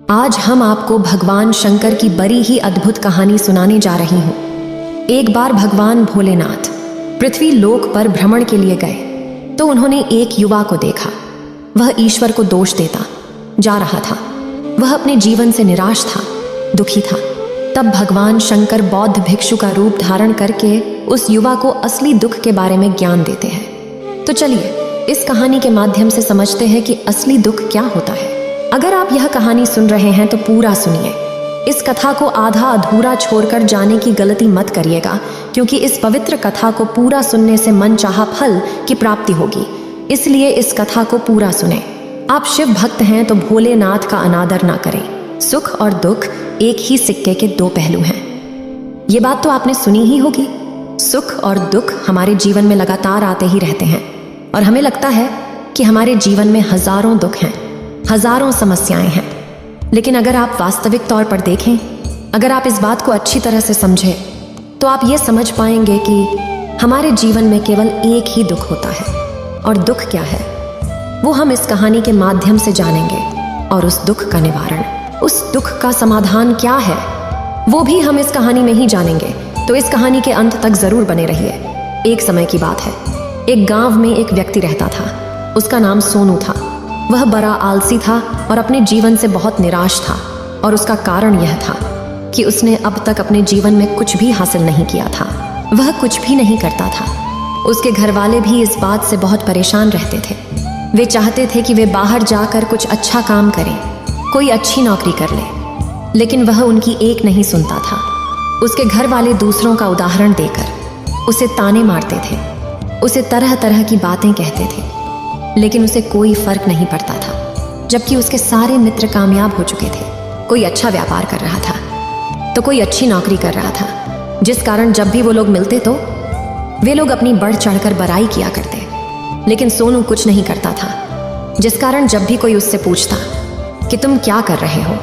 आज हम आपको भगवान शंकर की बड़ी ही अद्भुत कहानी सुनाने जा रही हूँ। एक बार भगवान भोलेनाथ पृथ्वी लोक पर भ्रमण के लिए गए तो उन्होंने एक युवा को देखा। वह ईश्वर को दोष देता जा रहा था। वह अपने जीवन से निराश था, दुखी था। तब भगवान शंकर बौद्ध भिक्षु का रूप धारण करके उस युवा को असली दुख के बारे में ज्ञान देते हैं। तो चलिए इस कहानी के माध्यम से समझते हैं कि असली दुख क्या होता है। अगर आप यह कहानी सुन रहे हैं तो पूरा सुनिए। इस कथा को आधा अधूरा छोड़कर जाने की गलती मत करिएगा, क्योंकि इस पवित्र कथा को पूरा सुनने से मनचाहा फल की प्राप्ति होगी। इसलिए इस कथा को पूरा सुने। आप शिव भक्त हैं तो भोलेनाथ का अनादर ना करें। सुख और दुख एक ही सिक्के के दो पहलू हैं। ये बात तो आपने सुनी ही होगी। सुख और दुख हमारे जीवन में लगातार आते ही रहते हैं और हमें लगता है कि हमारे जीवन में हजारों दुख हैं, हजारों समस्याएं हैं। लेकिन अगर आप वास्तविक तौर पर देखें, अगर आप इस बात को अच्छी तरह से समझें, तो आप ये समझ पाएंगे कि हमारे जीवन में केवल एक ही दुख होता है। और दुख क्या है वो हम इस कहानी के माध्यम से जानेंगे। और उस दुख का निवारण, उस दुख का समाधान क्या है, वो भी हम इस कहानी में ही जानेंगे। तो इस कहानी के अंत तक जरूर बने रहिए। एक समय की बात है, एक गांव में एक व्यक्ति रहता था। उसका नाम सोनू था। वह बड़ा आलसी था और अपने जीवन से बहुत निराश था। और उसका कारण यह था कि उसने अब तक अपने जीवन में कुछ भी हासिल नहीं किया था। वह कुछ भी नहीं करता था। उसके घर वाले भी इस बात से बहुत परेशान रहते थे। वे चाहते थे कि वे बाहर जाकर कुछ अच्छा काम करें, कोई अच्छी नौकरी कर ले, लेकिन वह उनकी एक नहीं सुनता था। उसके घर वाले दूसरों का उदाहरण देकर उसे ताने मारते थे, उसे तरह तरह की बातें कहते थे, लेकिन उसे कोई फर्क नहीं पड़ता था। जबकि उसके सारे मित्र कामयाब हो चुके थे। कोई अच्छा व्यापार कर रहा था तो कोई अच्छी नौकरी कर रहा था, जिस कारण जब भी वो लोग मिलते तो वे लोग अपनी बढ़ चढ़कर बड़ाई किया करते। लेकिन सोनू कुछ नहीं करता था, जिस कारण जब भी कोई उससे पूछता कि तुम क्या कर रहे हो,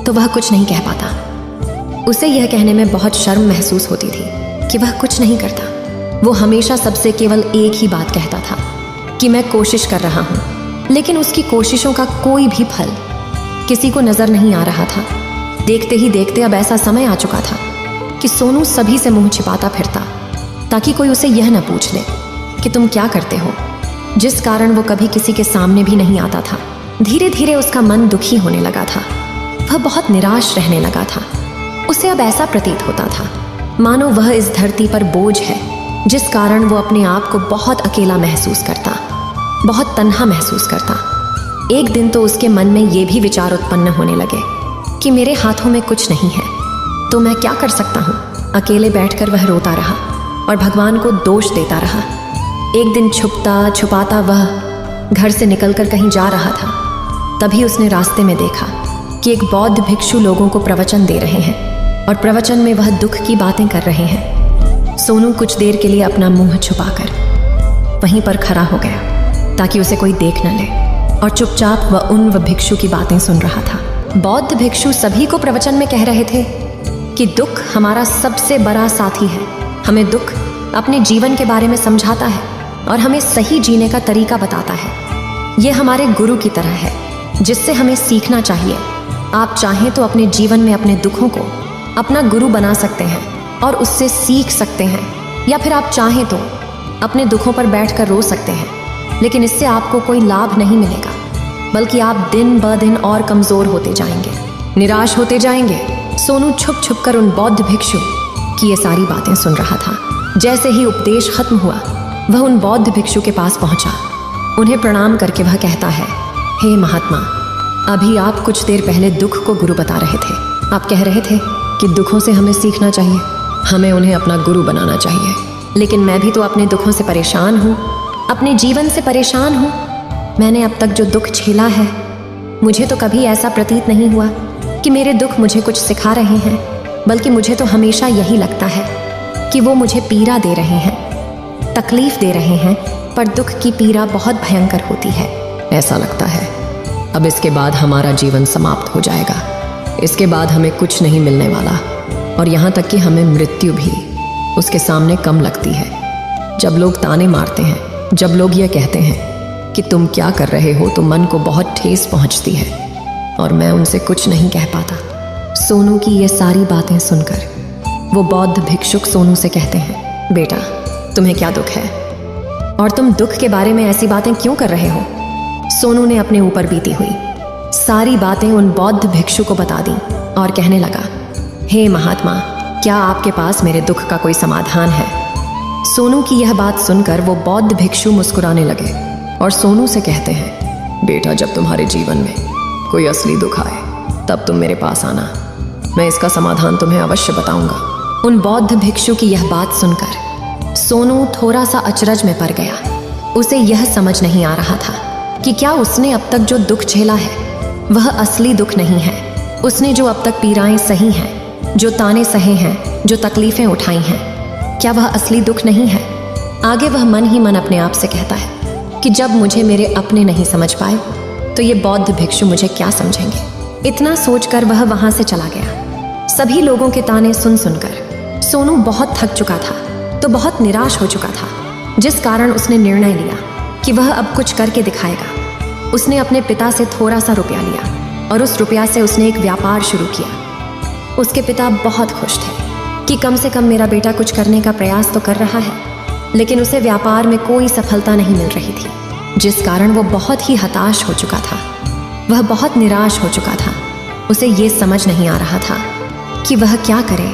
तो वह कुछ नहीं कह पाता। उसे यह कहने में बहुत शर्म महसूस होती थी कि वह कुछ नहीं करता। वो हमेशा सबसे केवल एक ही बात कहता था कि मैं कोशिश कर रहा हूँ। लेकिन उसकी कोशिशों का कोई भी फल किसी को नजर नहीं आ रहा था। देखते ही देखते अब ऐसा समय आ चुका था कि सोनू सभी से मुंह छिपाता फिरता, ताकि कोई उसे यह न पूछ ले कि तुम क्या करते हो, जिस कारण वो कभी किसी के सामने भी नहीं आता था। धीरे धीरे उसका मन दुखी होने लगा था। वह बहुत निराश रहने लगा था। उसे अब ऐसा प्रतीत होता था मानो वह इस धरती पर बोझ है, जिस कारण वो अपने आप को बहुत अकेला महसूस करता, बहुत तन्हा महसूस करता। एक दिन तो उसके मन में ये भी विचार उत्पन्न होने लगे कि मेरे हाथों में कुछ नहीं है तो मैं क्या कर सकता हूँ। अकेले बैठकर वह रोता रहा और भगवान को दोष देता रहा। एक दिन छुपता छुपाता वह घर से निकलकर कहीं जा रहा था। तभी उसने रास्ते में देखा कि एक बौद्ध भिक्षु लोगों को प्रवचन दे रहे हैं और प्रवचन में वह दुख की बातें कर रहे हैं। सोनू कुछ देर के लिए अपना मुंह छुपाकर वहीं पर खड़ा हो गया ताकि उसे कोई देख न ले, और चुपचाप वह उन भिक्षु की बातें सुन रहा था। बौद्ध भिक्षु सभी को प्रवचन में कह रहे थे कि दुख हमारा सबसे बड़ा साथी है। हमें दुख अपने जीवन के बारे में समझाता है और हमें सही जीने का तरीका बताता है। यह हमारे गुरु की तरह है, जिससे हमें सीखना चाहिए। आप चाहें तो अपने जीवन में अपने दुखों को अपना गुरु बना सकते हैं और उससे सीख सकते हैं, या फिर आप चाहें तो अपने दुखों पर बैठकर रो सकते हैं। लेकिन इससे आपको कोई लाभ नहीं मिलेगा, बल्कि आप दिन ब दिन और कमजोर होते जाएंगे, निराश होते जाएंगे। सोनू छुप छुप कर उन बौद्ध भिक्षु की ये सारी बातें सुन रहा था। जैसे ही उपदेश खत्म हुआ, वह उन बौद्ध भिक्षु के पास पहुंचा। उन्हें प्रणाम करके वह कहता है, हे महात्मा, अभी आप कुछ देर पहले दुख को गुरु बता रहे थे। आप कह रहे थे कि दुखों से हमें सीखना चाहिए, हमें उन्हें अपना गुरु बनाना चाहिए। लेकिन मैं भी तो अपने दुखों से परेशान हूँ, अपने जीवन से परेशान हूँ। मैंने अब तक जो दुख झेला है, मुझे तो कभी ऐसा प्रतीत नहीं हुआ कि मेरे दुख मुझे कुछ सिखा रहे हैं, बल्कि मुझे तो हमेशा यही लगता है कि वो मुझे पीड़ा दे रहे हैं, तकलीफ दे रहे हैं। पर दुख की पीड़ा बहुत भयंकर होती है। ऐसा लगता है अब इसके बाद हमारा जीवन समाप्त हो जाएगा, इसके बाद हमें कुछ नहीं मिलने वाला, और यहाँ तक कि हमें मृत्यु भी उसके सामने कम लगती है। जब लोग ताने मारते हैं, जब लोग ये कहते हैं कि तुम क्या कर रहे हो, तो मन को बहुत ठेस पहुँचती है। और मैं उनसे कुछ नहीं कह पाता। सोनू की ये सारी बातें सुनकर वो बौद्ध भिक्षुक सोनू से कहते हैं, बेटा तुम्हें क्या दुख है और तुम दुख के बारे में ऐसी बातें क्यों कर रहे हो? सोनू ने अपने ऊपर बीती हुई सारी बातें उन बौद्ध भिक्षु को बता दी और कहने लगा, हे महात्मा, क्या आपके पास मेरे दुख का कोई समाधान है? सोनू की यह बात सुनकर वो बौद्ध भिक्षु मुस्कुराने लगे और सोनू से कहते हैं, बेटा जब तुम्हारे जीवन में कोई असली दुख आए तब तुम मेरे पास आना, मैं इसका समाधान तुम्हें अवश्य बताऊंगा। उन बौद्ध भिक्षु की यह बात सुनकर सोनू थोड़ा सा अचरज में पड़ गया। उसे यह समझ नहीं आ रहा था कि क्या उसने अब तक जो दुख झेला है वह असली दुख नहीं है। उसने जो अब तक पीड़ाएं सही हैं, जो ताने सहे हैं, जो तकलीफें उठाई हैं, क्या वह असली दुख नहीं है? आगे वह मन ही मन अपने आप से कहता है कि जब मुझे मेरे अपने नहीं समझ पाए तो ये बौद्ध भिक्षु मुझे क्या समझेंगे। इतना सोचकर वह वहां से चला गया। सभी लोगों के ताने सुन सुनकर सोनू बहुत थक चुका था तो बहुत निराश हो चुका था, जिस कारण उसने निर्णय लिया कि वह अब कुछ करके दिखाएगा। उसने अपने पिता से थोड़ा सा रुपया लिया और उस रुपया से उसने एक व्यापार शुरू किया। उसके पिता बहुत खुश थे कि कम से कम मेरा बेटा कुछ करने का प्रयास तो कर रहा है, लेकिन उसे व्यापार में कोई सफलता नहीं मिल रही थी, जिस कारण वो बहुत ही हताश हो चुका था। वह बहुत निराश हो चुका था। उसे ये समझ नहीं आ रहा था कि वह क्या करे,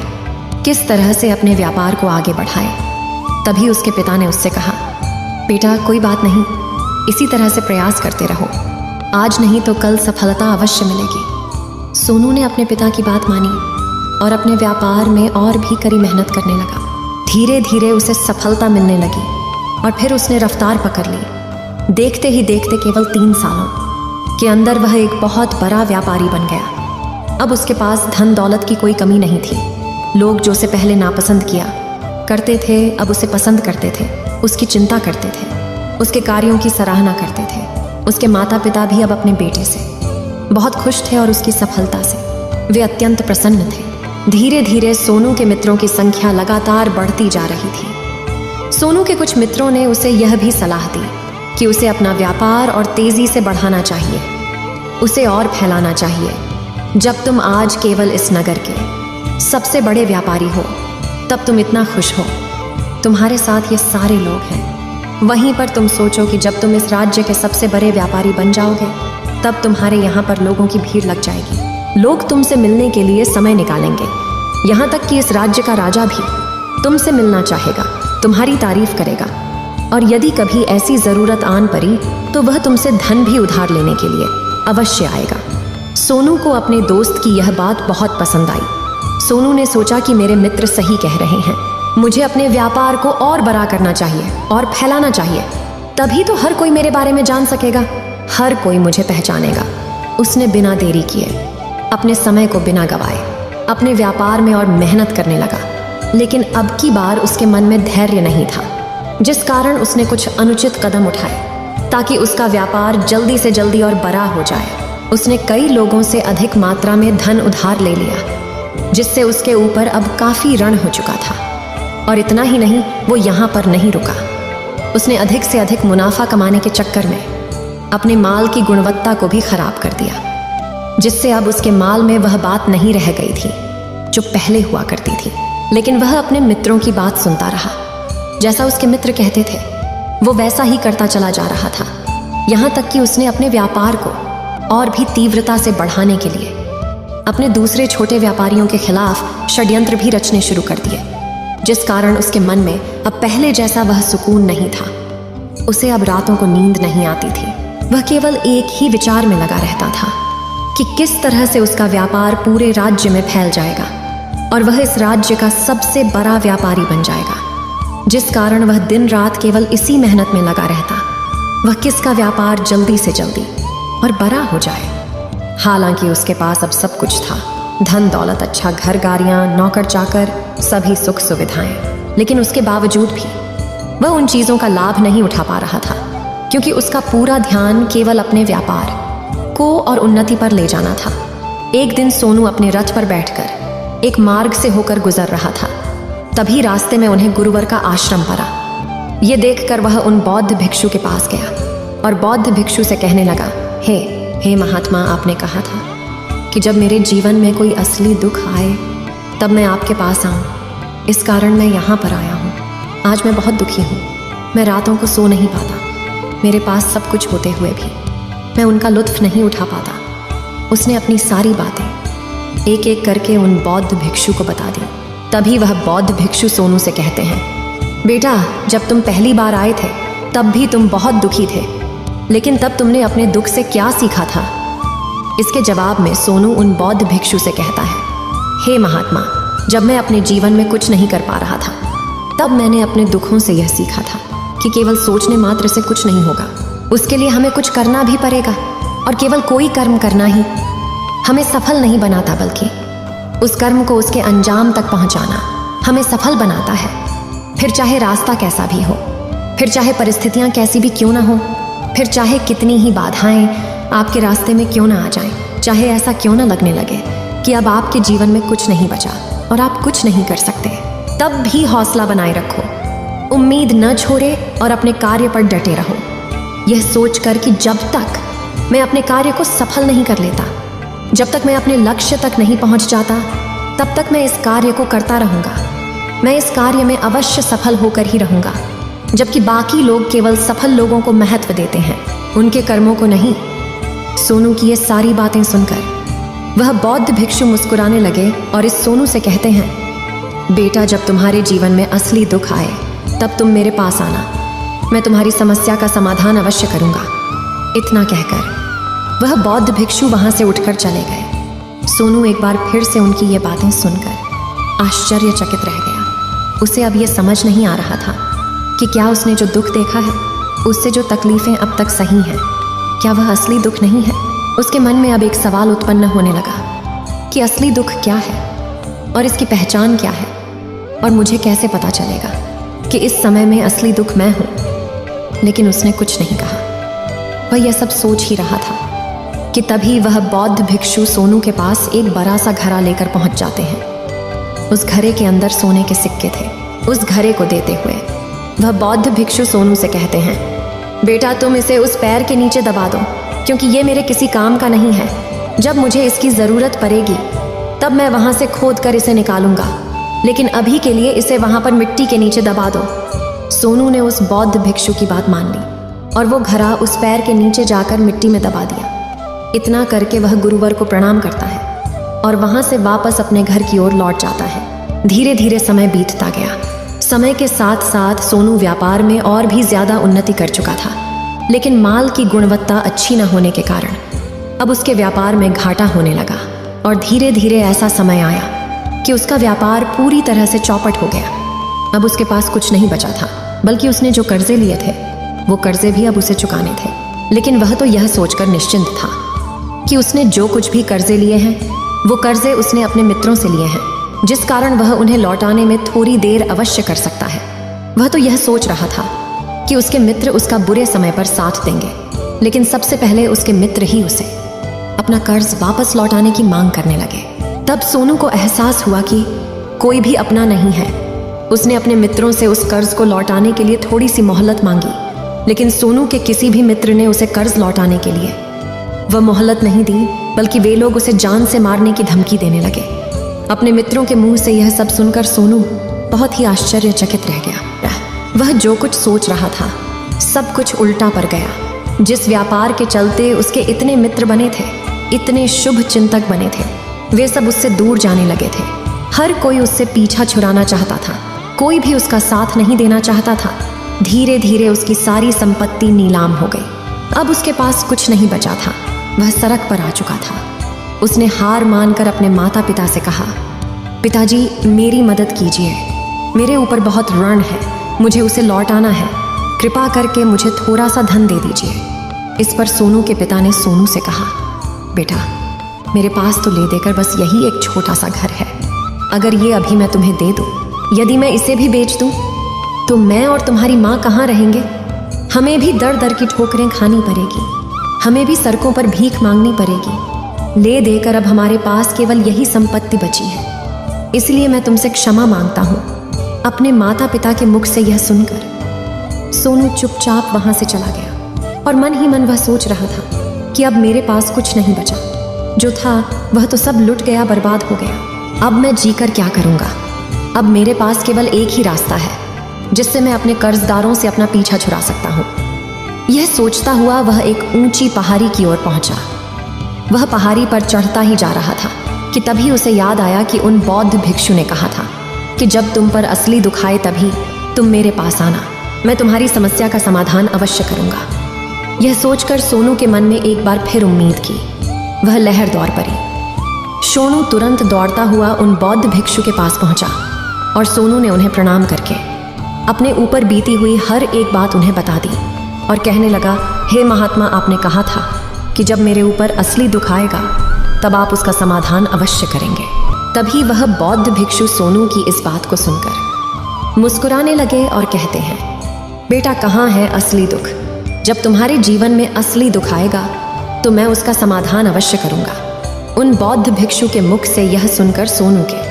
किस तरह से अपने व्यापार को आगे बढ़ाए। तभी उसके पिता ने उससे कहा, बेटा कोई बात नहीं, इसी तरह से प्रयास करते रहो, आज नहीं तो कल सफलता अवश्य मिलेगी। सोनू ने अपने पिता की बात मानी और अपने व्यापार में और भी कड़ी मेहनत करने लगा। धीरे धीरे उसे सफलता मिलने लगी और फिर उसने रफ्तार पकड़ ली। देखते ही देखते केवल 3 सालों के अंदर वह एक बहुत बड़ा व्यापारी बन गया। अब उसके पास धन दौलत की कोई कमी नहीं थी। लोग जो उसे पहले नापसंद किया करते थे अब उसे पसंद करते थे, उसकी चिंता करते थे, उसके कार्यों की सराहना करते थे। उसके माता पिता भी अब अपने बेटे से बहुत खुश थे और उसकी सफलता से वे अत्यंत प्रसन्न थे। धीरे धीरे सोनू के मित्रों की संख्या लगातार बढ़ती जा रही थी। सोनू के कुछ मित्रों ने उसे यह भी सलाह दी कि उसे अपना व्यापार और तेजी से बढ़ाना चाहिए, उसे और फैलाना चाहिए। जब तुम आज केवल इस नगर के सबसे बड़े व्यापारी हो तब तुम इतना खुश हो, तुम्हारे साथ ये सारे लोग हैं। वहीं पर तुम सोचो कि जब तुम इस राज्य के सबसे बड़े व्यापारी बन जाओगे तब तुम्हारे यहाँ पर लोगों की भीड़ लग जाएगी। लोग तुमसे मिलने के लिए समय निकालेंगे। यहाँ तक कि इस राज्य का राजा भी तुमसे मिलना चाहेगा, तुम्हारी तारीफ करेगा, और यदि कभी ऐसी ज़रूरत आन पड़ी तो वह तुमसे धन भी उधार लेने के लिए अवश्य आएगा। सोनू को अपने दोस्त की यह बात बहुत पसंद आई। सोनू ने सोचा कि मेरे मित्र सही कह रहे हैं, मुझे अपने व्यापार को और बड़ा करना चाहिए और फैलाना चाहिए, तभी तो हर कोई मेरे बारे में जान सकेगा, हर कोई मुझे पहचानेगा। उसने बिना देरी किए अपने समय को बिना गवाए अपने व्यापार में और मेहनत करने लगा। लेकिन अब की बार उसके मन में धैर्य नहीं था, जिस कारण उसने कुछ अनुचित कदम उठाए ताकि उसका व्यापार जल्दी से जल्दी और बड़ा हो जाए। उसने कई लोगों से अधिक मात्रा में धन उधार ले लिया, जिससे उसके ऊपर अब काफ़ी ऋण हो चुका था। और इतना ही नहीं, वो यहाँ पर नहीं रुका। उसने अधिक से अधिक मुनाफा कमाने के चक्कर में अपने माल की गुणवत्ता को भी खराब कर दिया, जिससे अब उसके माल में वह बात नहीं रह गई थी जो पहले हुआ करती थी। लेकिन वह अपने मित्रों की बात सुनता रहा। जैसा उसके मित्र कहते थे वो वैसा ही करता चला जा रहा था। यहाँ तक कि उसने अपने व्यापार को और भी तीव्रता से बढ़ाने के लिए अपने दूसरे छोटे व्यापारियों के खिलाफ षड्यंत्र भी रचने शुरू कर दिए, जिस कारण उसके मन में अब पहले जैसा वह सुकून नहीं था। उसे अब रातों को नींद नहीं आती थी। वह केवल एक ही विचार में लगा रहता था कि किस तरह से उसका व्यापार पूरे राज्य में फैल जाएगा और वह इस राज्य का सबसे बड़ा व्यापारी बन जाएगा, जिस कारण वह दिन रात केवल इसी मेहनत में लगा रहता, वह किसका व्यापार जल्दी से जल्दी और बड़ा हो जाए। हालांकि उसके पास अब सब कुछ था, धन दौलत, अच्छा घर, गाड़ियाँ, नौकर चाकर, सभी सुख सुविधाएं। लेकिन उसके बावजूद भी वह उन चीज़ों का लाभ नहीं उठा पा रहा था, क्योंकि उसका पूरा ध्यान केवल अपने व्यापार को और उन्नति पर ले जाना था। एक दिन सोनू अपने रथ पर बैठकर एक मार्ग से होकर गुजर रहा था। तभी रास्ते में उन्हें गुरुवर का आश्रम पड़ा। ये देखकर वह उन बौद्ध भिक्षु के पास गया और बौद्ध भिक्षु से कहने लगा, हे हे महात्मा, आपने कहा था कि जब मेरे जीवन में कोई असली दुख आए तब मैं आपके पास आऊं। इस कारण मैं यहाँ पर आया हूँ। आज मैं बहुत दुखी हूँ। मैं रातों को सो नहीं पाता। मेरे पास सब कुछ होते हुए भी मैं उनका लुत्फ नहीं उठा पाता। उसने अपनी सारी बातें एक एक करके उन बौद्ध भिक्षु को बता दी। तभी वह बौद्ध भिक्षु सोनू से कहते हैं, बेटा, जब तुम पहली बार आए थे तब भी तुम बहुत दुखी थे, लेकिन तब तुमने अपने दुख से क्या सीखा था? इसके जवाब में सोनू उन बौद्ध भिक्षु से कहता है, हे महात्मा, जब मैं अपने जीवन में कुछ नहीं कर पा रहा था तब मैंने अपने दुखों से यह सीखा था कि केवल सोचने मात्र से कुछ नहीं होगा। उसके लिए हमें कुछ करना भी पड़ेगा, और केवल कोई कर्म करना ही हमें सफल नहीं बनाता, बल्कि उस कर्म को उसके अंजाम तक पहुंचाना हमें सफल बनाता है। फिर चाहे रास्ता कैसा भी हो, फिर चाहे परिस्थितियां कैसी भी क्यों ना हो, फिर चाहे कितनी ही बाधाएं आपके रास्ते में क्यों ना आ जाएं, चाहे ऐसा क्यों ना लगने लगे कि अब आपके जीवन में कुछ नहीं बचा और आप कुछ नहीं कर सकते, तब भी हौसला बनाए रखो, उम्मीद न छोड़े और अपने कार्य पर डटे रहो, यह सोचकर कि जब तक मैं अपने कार्य को सफल नहीं कर लेता, जब तक मैं अपने लक्ष्य तक नहीं पहुंच जाता, तब तक मैं इस कार्य को करता रहूंगा। मैं इस कार्य में अवश्य सफल होकर ही रहूंगा। जबकि बाकी लोग केवल सफल लोगों को महत्व देते हैं, उनके कर्मों को नहीं। सोनू की ये सारी बातें सुनकर वह बौद्ध भिक्षु मुस्कुराने लगे और इस सोनू से कहते हैं, बेटा, जब तुम्हारे जीवन में असली दुख आए तब तुम मेरे पास आना, मैं तुम्हारी समस्या का समाधान अवश्य करूंगा। इतना कहकर वह बौद्ध भिक्षु वहां से उठकर चले गए। सोनू एक बार फिर से उनकी ये बातें सुनकर आश्चर्यचकित रह गया। उसे अब यह समझ नहीं आ रहा था कि क्या उसने जो दुख देखा है, उससे जो तकलीफें अब तक सही हैं, क्या वह असली दुख नहीं है? उसके मन में अब एक सवाल उत्पन्न होने लगा कि असली दुख क्या है और इसकी पहचान क्या है, और मुझे कैसे पता चलेगा कि इस समय में असली दुख मैं हूं। लेकिन उसने कुछ नहीं कहा। वह यह सब सोच ही रहा था कि तभी वह बौद्ध भिक्षु सोनू के पास एक बड़ा सा घड़ा लेकर पहुंच जाते हैं। उस घड़े के अंदर सोने के सिक्के थे। उस घड़े को देते हुए वह बौद्ध भिक्षु सोनू से कहते हैं, बेटा, तुम इसे उस पैर के नीचे दबा दो, क्योंकि ये मेरे किसी काम का नहीं है। जब मुझे इसकी ज़रूरत पड़ेगी तब मैं वहाँ से खोद कर इसे निकालूंगा, लेकिन अभी के लिए इसे वहाँ पर मिट्टी के नीचे दबा दो। सोनू ने उस बौद्ध भिक्षु की बात मान ली और वो घड़ा उस पैर के नीचे जाकर मिट्टी में दबा दिया। इतना करके वह गुरुवर को प्रणाम करता है और वहाँ से वापस अपने घर की ओर लौट जाता है। धीरे धीरे समय बीतता गया। समय के साथ साथ सोनू व्यापार में और भी ज़्यादा उन्नति कर चुका था, लेकिन माल की गुणवत्ता अच्छी न होने के कारण अब उसके व्यापार में घाटा होने लगा। और धीरे धीरे ऐसा समय आया कि उसका व्यापार पूरी तरह से चौपट हो गया। अब उसके पास कुछ नहीं बचा था, बल्कि उसने जो कर्जे लिए थे वो कर्जे भी अब उसे चुकाने थे। लेकिन वह तो यह सोचकर निश्चिंत था कि उसने जो कुछ भी कर्जे लिए हैं वो कर्जे उसने अपने मित्रों से लिए हैं, जिस कारण वह उन्हें लौटाने में थोड़ी देर अवश्य कर सकता है। वह तो यह सोच रहा था कि उसके मित्र उसका बुरे समय पर साथ देंगे, लेकिन सबसे पहले उसके मित्र ही उसे अपना कर्ज वापस लौटाने की मांग करने लगे। तब सोनू को एहसास हुआ कि कोई भी अपना नहीं है। उसने अपने मित्रों से उस कर्ज को लौटाने के लिए थोड़ी सी मोहलत मांगी, लेकिन सोनू के किसी भी मित्र ने उसे कर्ज लौटाने के लिए वह मोहलत नहीं दी, बल्कि वे लोग उसे जान से मारने की धमकी देने लगे। अपने मित्रों के मुंह से यह सब सुनकर सोनू बहुत ही आश्चर्यचकित रह गया। वह जो कुछ सोच रहा था सब कुछ उल्टा पड़ गया। जिस व्यापार के चलते उसके इतने मित्र बने थे, इतने शुभ चिंतक बने थे, वे सब उससे दूर जाने लगे थे। हर कोई उससे पीछा छुड़ाना चाहता था, कोई भी उसका साथ नहीं देना चाहता था। धीरे धीरे उसकी सारी संपत्ति नीलाम हो गई। अब उसके पास कुछ नहीं बचा था। वह सड़क पर आ चुका था। उसने हार मानकर अपने माता पिता से कहा, पिताजी, मेरी मदद कीजिए, मेरे ऊपर बहुत ऋण है, मुझे उसे लौटाना है, कृपा करके मुझे थोड़ा सा धन दे दीजिए। इस पर सोनू के पिता ने सोनू से कहा, बेटा, मेरे पास तो ले देकर बस यही एक छोटा सा घर है। अगर ये अभी मैं तुम्हें दे दूं, यदि मैं इसे भी बेच दूं, तो मैं और तुम्हारी माँ कहाँ रहेंगे? हमें भी दर दर की ठोकरें खानी पड़ेगी, हमें भी सड़कों पर भीख मांगनी पड़ेगी। ले देकर अब हमारे पास केवल यही संपत्ति बची है, इसलिए मैं तुमसे क्षमा मांगता हूँ। अपने माता पिता के मुख से यह सुनकर सोनू चुपचाप वहां से चला गया और मन ही मन वह सोच रहा था कि अब मेरे पास कुछ नहीं बचा। जो था वह तो सब लुट गया, बर्बाद हो गया। अब मैं जीकर क्या करूँगा? अब मेरे पास केवल एक ही रास्ता है जिससे मैं अपने कर्जदारों से अपना पीछा छुड़ा सकता हूँ। यह सोचता हुआ वह एक ऊंची पहाड़ी की ओर पहुंचा। वह पहाड़ी पर चढ़ता ही जा रहा था कि तभी उसे याद आया कि उन बौद्ध भिक्षु ने कहा था कि जब तुम पर असली दुख आए तभी तुम मेरे पास आना, मैं तुम्हारी समस्या का समाधान अवश्य करूंगा। यह सोचकर सोनू के मन में एक बार फिर उम्मीद की। वह लहर दौड़ पड़ी। सोनू तुरंत दौड़ता हुआ उन बौद्ध भिक्षु के पास पहुंचा और सोनू ने उन्हें प्रणाम करके अपने ऊपर बीती हुई हर एक बात उन्हें बता दी और कहने लगा, हे महात्मा, आपने कहा था कि जब मेरे ऊपर असली दुख आएगा तब आप उसका समाधान अवश्य करेंगे। तभी वह बौद्ध भिक्षु सोनू की इस बात को सुनकर मुस्कुराने लगे और कहते हैं, बेटा, कहाँ है असली दुख? जब तुम्हारे जीवन में असली दुख आएगा तो मैं उसका समाधान अवश्य करूंगा। उन बौद्ध भिक्षु के मुख से यह सुनकर सोनू के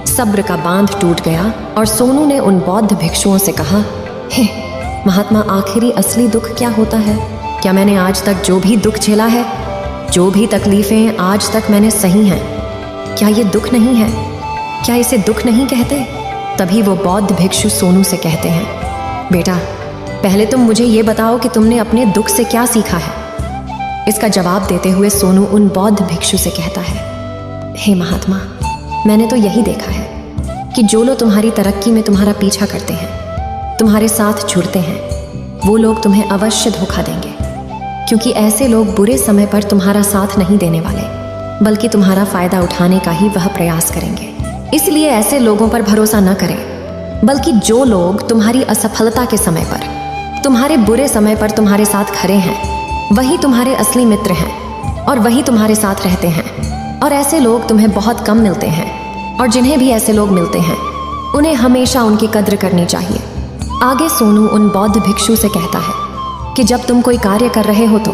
सब्र का बांध टूट गया और सोनू ने उन बौद्ध भिक्षुओं से कहा, हे महात्मा, आखिरी असली दुख क्या होता है? क्या मैंने आज तक जो भी दुख झेला है, जो भी तकलीफें आज तक मैंने सही हैं, क्या ये दुख नहीं है? क्या इसे दुख नहीं कहते? तभी वो बौद्ध भिक्षु सोनू से कहते हैं, बेटा, पहले तुम मुझे ये बताओ कि तुमने अपने दुख से क्या सीखा है। इसका जवाब देते हुए सोनू उन बौद्ध भिक्षु से कहता है, हे महात्मा, मैंने तो यही देखा है कि जो लोग तुम्हारी तरक्की में तुम्हारा पीछा करते हैं, तुम्हारे साथ जुड़ते हैं, वो लोग तुम्हें अवश्य धोखा देंगे, क्योंकि ऐसे लोग बुरे समय पर तुम्हारा साथ नहीं देने वाले, बल्कि तुम्हारा फायदा उठाने का ही वह प्रयास करेंगे। इसलिए ऐसे लोगों पर भरोसा न करें, बल्कि जो लोग तुम्हारी असफलता के समय पर, तुम्हारे बुरे समय पर तुम्हारे साथ खड़े हैं, वही तुम्हारे असली मित्र हैं और वही तुम्हारे साथ रहते हैं। और ऐसे लोग तुम्हें बहुत कम मिलते हैं, और जिन्हें भी ऐसे लोग मिलते हैं उन्हें हमेशा उनकी कद्र करनी चाहिए। आगे सोनू उन बौद्ध भिक्षु से कहता है कि जब तुम कोई कार्य कर रहे हो तो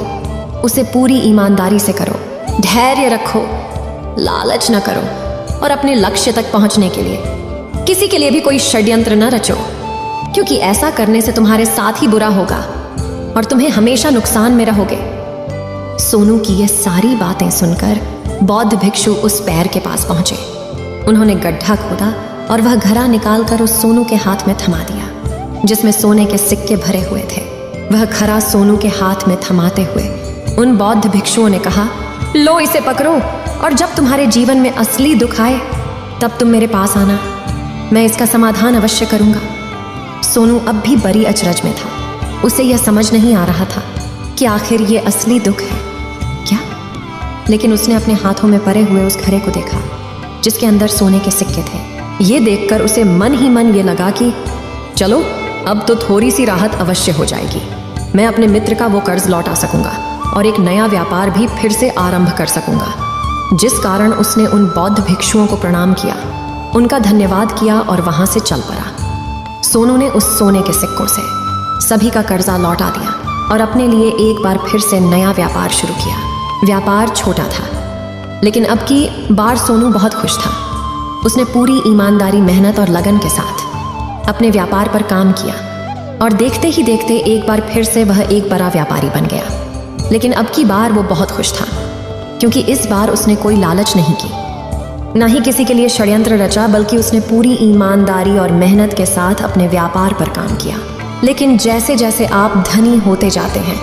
उसे पूरी ईमानदारी से करो, धैर्य रखो, लालच न करो और अपने लक्ष्य तक पहुंचने के लिए किसी के लिए भी कोई षड्यंत्र न रचो, क्योंकि ऐसा करने से तुम्हारे साथ ही बुरा होगा और तुम्हें हमेशा नुकसान में रहोगे। सोनू की ये सारी बातें सुनकर बौद्ध भिक्षु उस पैर के पास पहुंचे। उन्होंने गड्ढा खोदा और वह घड़ा निकालकर उस सोनू के हाथ में थमा दिया, जिसमें सोने के सिक्के भरे हुए थे। वह घड़ा सोनू के हाथ में थमाते हुए उन बौद्ध भिक्षुओं ने कहा, लो इसे पकड़ो, और जब तुम्हारे जीवन में असली दुख आए तब तुम मेरे पास आना, मैं इसका समाधान अवश्य करूंगा। सोनू अब भी बड़ी अचरज में था। उसे यह समझ नहीं आ रहा था कि आखिर ये असली दुख है क्या, लेकिन उसने अपने हाथों में पड़े हुए उस घड़े को देखा जिसके अंदर सोने के सिक्के थे। ये देखकर उसे मन ही मन ये लगा कि चलो, अब तो थोड़ी सी राहत अवश्य हो जाएगी। मैं अपने मित्र का वो कर्ज लौटा सकूंगा और एक नया व्यापार भी फिर से आरंभ कर सकूंगा। जिस कारण उसने उन बौद्ध भिक्षुओं को प्रणाम किया, उनका धन्यवाद किया और वहां से चल पड़ा। सोनू ने उस सोने के सिक्कों से सभी का कर्जा लौटा दिया और अपने लिए एक बार फिर से नया व्यापार शुरू किया। व्यापार छोटा था, लेकिन अब की बार सोनू बहुत खुश था। उसने पूरी ईमानदारी, मेहनत और लगन के साथ अपने व्यापार पर काम किया और देखते ही देखते एक बार फिर से वह एक बड़ा व्यापारी बन गया। लेकिन अब की बार वो बहुत खुश था, क्योंकि इस बार उसने कोई लालच नहीं की, ना ही किसी के लिए षड्यंत्र रचा, बल्कि उसने पूरी ईमानदारी और मेहनत के साथ अपने व्यापार पर काम किया। लेकिन जैसे जैसे आप धनी होते जाते हैं,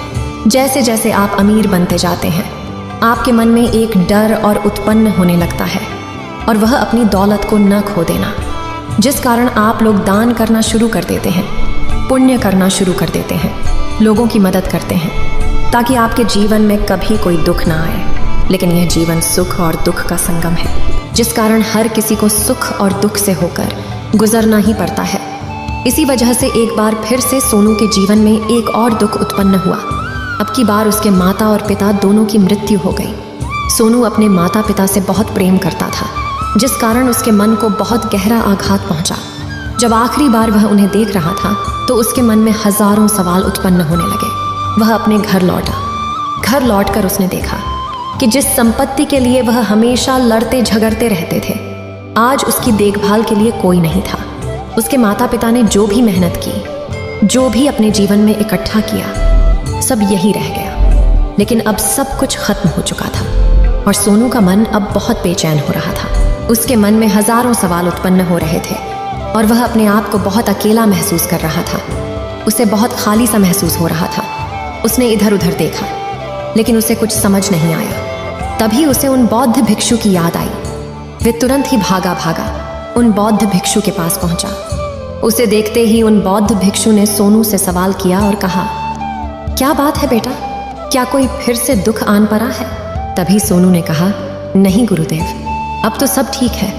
जैसे जैसे आप अमीर बनते जाते हैं, आपके मन में एक डर और उत्पन्न होने लगता है, और वह अपनी दौलत को न खो देना, जिस कारण आप लोग दान करना शुरू कर देते हैं, पुण्य करना शुरू कर देते हैं, लोगों की मदद करते हैं, ताकि आपके जीवन में कभी कोई दुख ना आए। लेकिन यह जीवन सुख और दुख का संगम है, जिस कारण हर किसी को सुख और दुख से होकर गुजरना ही पड़ता है। इसी वजह से एक बार फिर से सोनू के जीवन में एक और दुख उत्पन्न हुआ। अब की बार उसके माता और पिता दोनों की मृत्यु हो गई। सोनू अपने माता पिता से बहुत प्रेम करता था, जिस कारण उसके मन को बहुत गहरा आघात पहुंचा। जब आखिरी बार वह उन्हें देख रहा था तो उसके मन में हजारों सवाल उत्पन्न होने लगे। वह अपने घर लौटा। घर लौटकर उसने देखा कि जिस संपत्ति के लिए वह हमेशा लड़ते झगड़ते रहते थे, आज उसकी देखभाल के लिए कोई नहीं था। उसके माता पिता ने जो भी मेहनत की, जो भी अपने जीवन में इकट्ठा किया, सब यही रह गया। लेकिन अब सब कुछ खत्म हो चुका था और सोनू का मन अब बहुत बेचैन हो रहा था। उसके मन में हजारों सवाल उत्पन्न हो रहे थे और वह अपने आप को बहुत अकेला महसूस कर रहा था। उसे बहुत खाली सा महसूस हो रहा था। उसने इधर उधर देखा लेकिन उसे कुछ समझ नहीं आया। तभी उसे उन बौद्ध भिक्षु की याद आई। वे तुरंत ही भागा उन बौद्ध भिक्षु के पास पहुंचा। उसे देखते ही उन बौद्ध भिक्षु ने सोनू से सवाल किया और कहा, क्या बात है बेटा, क्या कोई फिर से दुख आन पड़ा है? तभी सोनू ने कहा, नहीं गुरुदेव, अब तो सब ठीक है,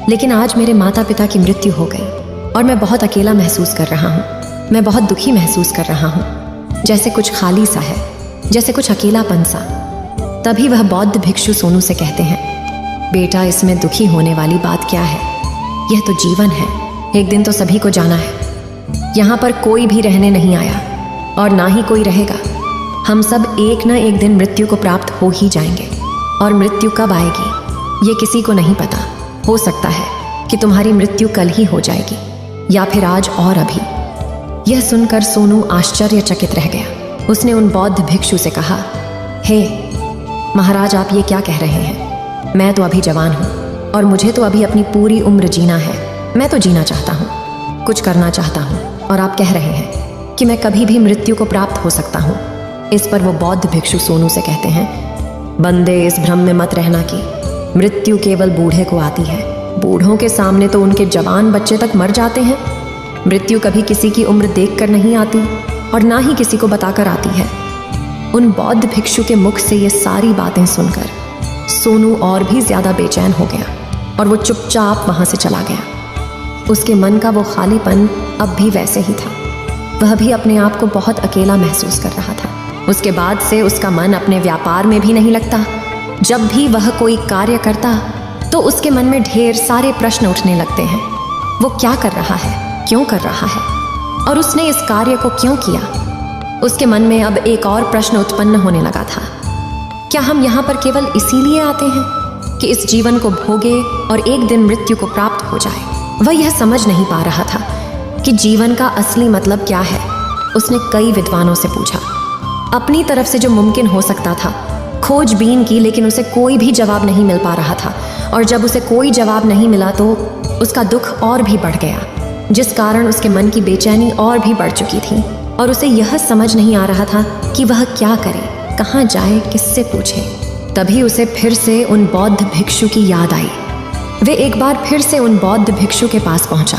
लेकिन आज मेरे माता पिता की मृत्यु हो गई और मैं बहुत अकेला महसूस कर रहा हूँ। मैं बहुत दुखी महसूस कर रहा हूँ, जैसे कुछ खाली सा है, जैसे कुछ अकेलापन सा। तभी वह बौद्ध भिक्षु सोनू से कहते हैं, बेटा, इसमें दुखी होने वाली बात क्या है? यह तो जीवन है, एक दिन तो सभी को जाना है। यहाँ पर कोई भी रहने नहीं आया और ना ही कोई रहेगा। हम सब एक ना एक दिन मृत्यु को प्राप्त हो ही जाएंगे और मृत्यु कब आएगी ये किसी को नहीं पता। हो सकता है कि तुम्हारी मृत्यु कल ही हो जाएगी या फिर आज और अभी। यह सुनकर सोनू आश्चर्यचकित रह गया। उसने उन बौद्ध भिक्षु से कहा, हे महाराज, आप ये क्या कह रहे हैं? मैं तो अभी जवान हूँ और मुझे तो अभी अपनी पूरी उम्र जीना है। मैं तो जीना चाहता हूँ, कुछ करना चाहता हूँ, और आप कह रहे हैं कि मैं कभी भी मृत्यु को प्राप्त हो सकता हूँ। इस पर वो बौद्ध भिक्षु सोनू से कहते हैं, बंदे, इस भ्रम में मत रहना कि मृत्यु केवल बूढ़े को आती है। बूढ़ों के सामने तो उनके जवान बच्चे तक मर जाते हैं। मृत्यु कभी किसी की उम्र देखकर नहीं आती और ना ही किसी को बताकर आती है। उन बौद्ध भिक्षु के मुख से ये सारी बातें सुनकर सोनू और भी ज्यादा बेचैन हो गया और वो चुपचाप वहां से चला गया। उसके मन का वो खालीपन अब भी वैसे ही था। वह भी अपने आप को बहुत अकेला महसूस कर रहा था। उसके बाद से उसका मन अपने व्यापार में भी नहीं लगता। जब भी वह कोई कार्य करता तो उसके मन में ढेर सारे प्रश्न उठने लगते हैं। वो क्या कर रहा है, क्यों कर रहा है, और उसने इस कार्य को क्यों किया? उसके मन में अब एक और प्रश्न उत्पन्न होने लगा था, क्या हम यहाँ पर केवल इसीलिए आते हैं कि इस जीवन को भोगे और एक दिन मृत्यु को प्राप्त हो जाए? वह यह समझ नहीं पा रहा था कि जीवन का असली मतलब क्या है। उसने कई विद्वानों से पूछा, अपनी तरफ से जो मुमकिन हो सकता था खोजबीन की, लेकिन उसे कोई भी जवाब नहीं मिल पा रहा था। और जब उसे कोई जवाब नहीं मिला तो उसका दुख और भी बढ़ गया, जिस कारण उसके मन की बेचैनी और भी बढ़ चुकी थी और उसे यह समझ नहीं आ रहा था कि वह क्या करे, कहाँ जाए, किससे पूछे। तभी उसे फिर से उन बौद्ध भिक्षु की याद आई। वे एक बार फिर से उन बौद्ध भिक्षु के पास पहुंचा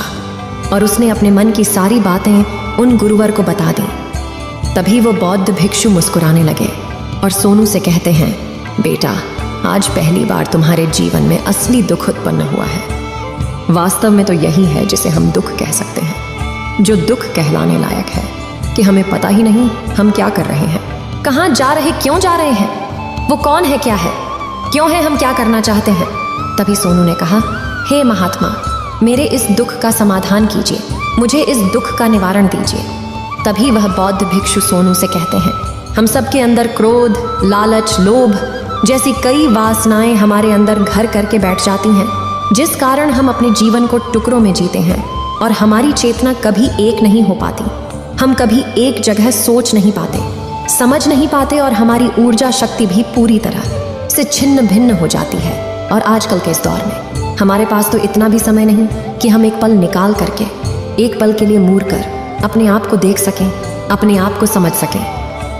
और उसने अपने मन की सारी बातें उन गुरुवर को बता दी। तभी वो बौद्ध भिक्षु मुस्कुराने लगे और सोनू से कहते हैं, बेटा, आज पहली बार तुम्हारे जीवन में असली दुख उत्पन्न हुआ है। वास्तव में तो यही है जिसे हम दुख कह सकते हैं, जो दुख कहलाने लायक है कि हमें पता ही नहीं हम क्या कर रहे हैं, कहाँ जा रहे, क्यों जा रहे हैं, वो कौन है, क्या है, क्यों है, हम क्या करना चाहते हैं। तभी सोनू ने कहा, हे महात्मा, मेरे इस दुख का समाधान कीजिए, मुझे इस दुख का निवारण दीजिए। तभी वह बौद्ध भिक्षु सोनू से कहते हैं, हम सबके अंदर क्रोध, लालच, लोभ जैसी कई वासनाएं हमारे अंदर घर करके बैठ जाती हैं, जिस कारण हम अपने जीवन को टुकड़ों में जीते हैं और हमारी चेतना कभी एक नहीं हो पाती। हम कभी एक जगह सोच नहीं पाते, समझ नहीं पाते और हमारी ऊर्जा शक्ति भी पूरी तरह से छिन्न भिन्न हो जाती है। और आजकल के इस दौर में हमारे पास तो इतना भी समय नहीं कि हम एक पल निकाल करके, एक पल के लिए मूर कर अपने आप को देख सकें, अपने आप को समझ सकें।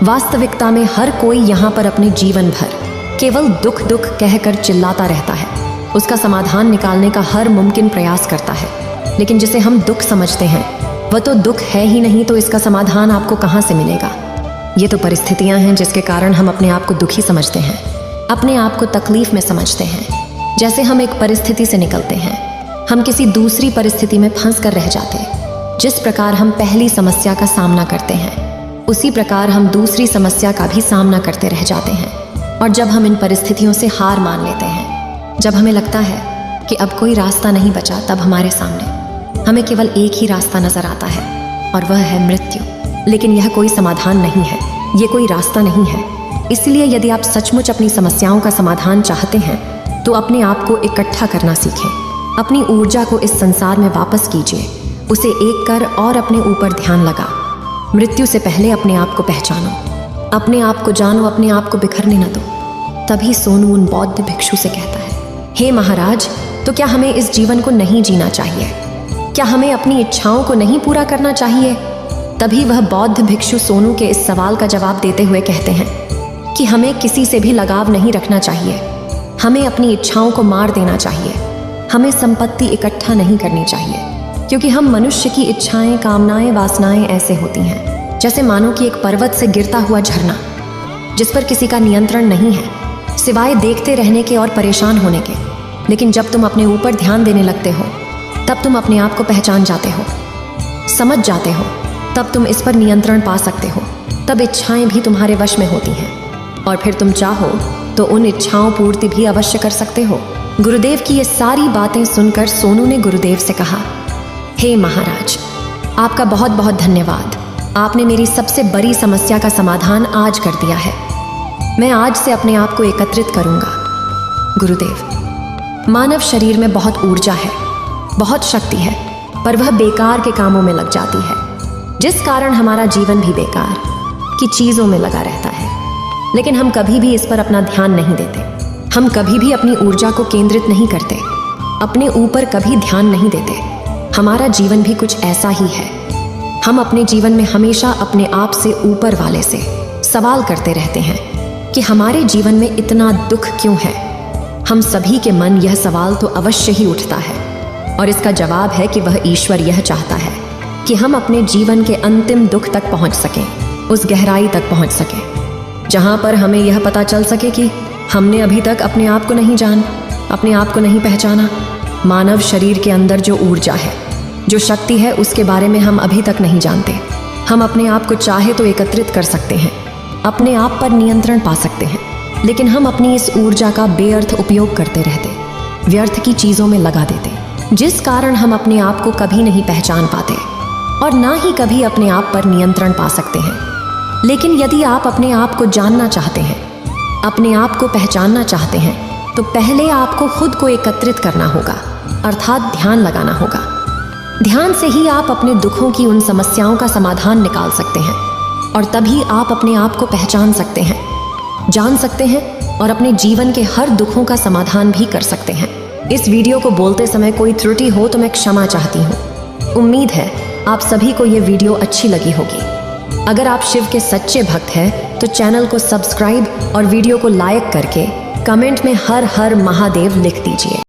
वास्तविकता में हर कोई यहाँ पर अपने जीवन भर केवल दुख दुख कहकर चिल्लाता रहता है, उसका समाधान निकालने का हर मुमकिन प्रयास करता है, लेकिन जिसे हम दुख समझते हैं वह तो दुख है ही नहीं, तो इसका समाधान आपको कहाँ से मिलेगा। ये तो परिस्थितियाँ हैं जिसके कारण हम अपने आप को दुखी समझते हैं, अपने आप को तकलीफ में समझते हैं। जैसे हम एक परिस्थिति से निकलते हैं, हम किसी दूसरी परिस्थिति में फंस कर रह जाते हैं। जिस प्रकार हम पहली समस्या का सामना करते हैं, उसी प्रकार हम दूसरी समस्या का भी सामना करते रह जाते हैं। और जब हम इन परिस्थितियों से हार मान लेते हैं, जब हमें लगता है कि अब कोई रास्ता नहीं बचा, तब हमारे सामने हमें केवल एक ही रास्ता नजर आता है और वह है मृत्यु। लेकिन यह कोई समाधान नहीं है, ये कोई रास्ता नहीं है। इसलिए यदि आप सचमुच अपनी समस्याओं का समाधान चाहते हैं तो अपने आप को इकट्ठा करना सीखें। अपनी ऊर्जा को इस संसार में वापस कीजिए, उसे एक कर और अपने ऊपर ध्यान लगा। मृत्यु से पहले अपने आप को पहचानो, अपने आप को जानो, अपने आप को बिखरने न दो। तभी सोनू उन बौद्ध भिक्षु से कहता है, हे महाराज, तो क्या हमें इस जीवन को नहीं जीना चाहिए? क्या हमें अपनी इच्छाओं को नहीं पूरा करना चाहिए? तभी वह बौद्ध भिक्षु सोनू के इस सवाल का जवाब देते हुए कहते हैं कि हमें किसी से भी लगाव नहीं रखना चाहिए, हमें अपनी इच्छाओं को मार देना चाहिए, हमें संपत्ति इकट्ठा नहीं करनी चाहिए, क्योंकि हम मनुष्य की इच्छाएं, कामनाएं, वासनाएं ऐसे होती हैं जैसे मानो कि एक पर्वत से गिरता हुआ झरना, जिस पर किसी का नियंत्रण नहीं है सिवाय देखते रहने के और परेशान होने के। लेकिन जब तुम अपने ऊपर ध्यान देने लगते हो तब तुम अपने आप को पहचान जाते हो, समझ जाते हो, तब तुम इस पर नियंत्रण पा सकते हो। तब इच्छाएं भी तुम्हारे वश में होती हैं और फिर तुम चाहो तो उन इच्छाओं पूर्ति भी अवश्य कर सकते हो। गुरुदेव की ये सारी बातें सुनकर सोनू ने गुरुदेव से कहा, हे महाराज, आपका बहुत बहुत धन्यवाद। आपने मेरी सबसे बड़ी समस्या का समाधान आज कर दिया है। मैं आज से अपने आप को एकत्रित करूंगा। गुरुदेव, मानव शरीर में बहुत ऊर्जा है, बहुत शक्ति है, पर वह बेकार के कामों में लग जाती है, जिस कारण हमारा जीवन भी बेकार की चीजों में लगा रहता है। लेकिन हम कभी भी इस पर अपना ध्यान नहीं देते, हम कभी भी अपनी ऊर्जा को केंद्रित नहीं करते, अपने ऊपर कभी ध्यान नहीं देते। हमारा जीवन भी कुछ ऐसा ही है। हम अपने जीवन में हमेशा अपने आप से ऊपर वाले से सवाल करते रहते हैं कि हमारे जीवन में इतना दुख क्यों है। हम सभी के मन यह सवाल तो अवश्य ही उठता है, और इसका जवाब है कि वह ईश्वर यह चाहता है कि हम अपने जीवन के अंतिम दुख तक पहुंच सकें, उस गहराई तक पहुंच सकें जहां पर हमें यह पता चल सके कि हमने अभी तक अपने आप को नहीं जाना, अपने आप को नहीं पहचाना। मानव शरीर के अंदर जो ऊर्जा है, जो शक्ति है, उसके बारे में हम अभी तक नहीं जानते। हम अपने आप को चाहे तो एकत्रित कर सकते हैं, अपने आप पर नियंत्रण पा सकते हैं, लेकिन हम अपनी इस ऊर्जा का बेअर्थ उपयोग करते रहते, व्यर्थ की चीज़ों में लगा देते, जिस कारण हम अपने आप को कभी नहीं पहचान पाते और ना ही कभी अपने आप पर नियंत्रण पा सकते हैं। लेकिन यदि आप अपने आप को जानना चाहते हैं, अपने आप को पहचानना चाहते हैं, तो पहले आपको खुद को एकत्रित करना होगा, अर्थात ध्यान लगाना होगा। ध्यान से ही आप अपने दुखों की उन समस्याओं का समाधान निकाल सकते हैं, और तभी आप अपने आप को पहचान सकते हैं, जान सकते हैं और अपने जीवन के हर दुखों का समाधान भी कर सकते हैं। इस वीडियो को बोलते समय कोई त्रुटि हो तो मैं क्षमा चाहती हूँ। उम्मीद है आप सभी को ये वीडियो अच्छी लगी होगी। अगर आप शिव के सच्चे भक्त हैं तो चैनल को सब्सक्राइब और वीडियो को लाइक करके कमेंट में हर हर महादेव लिख दीजिए।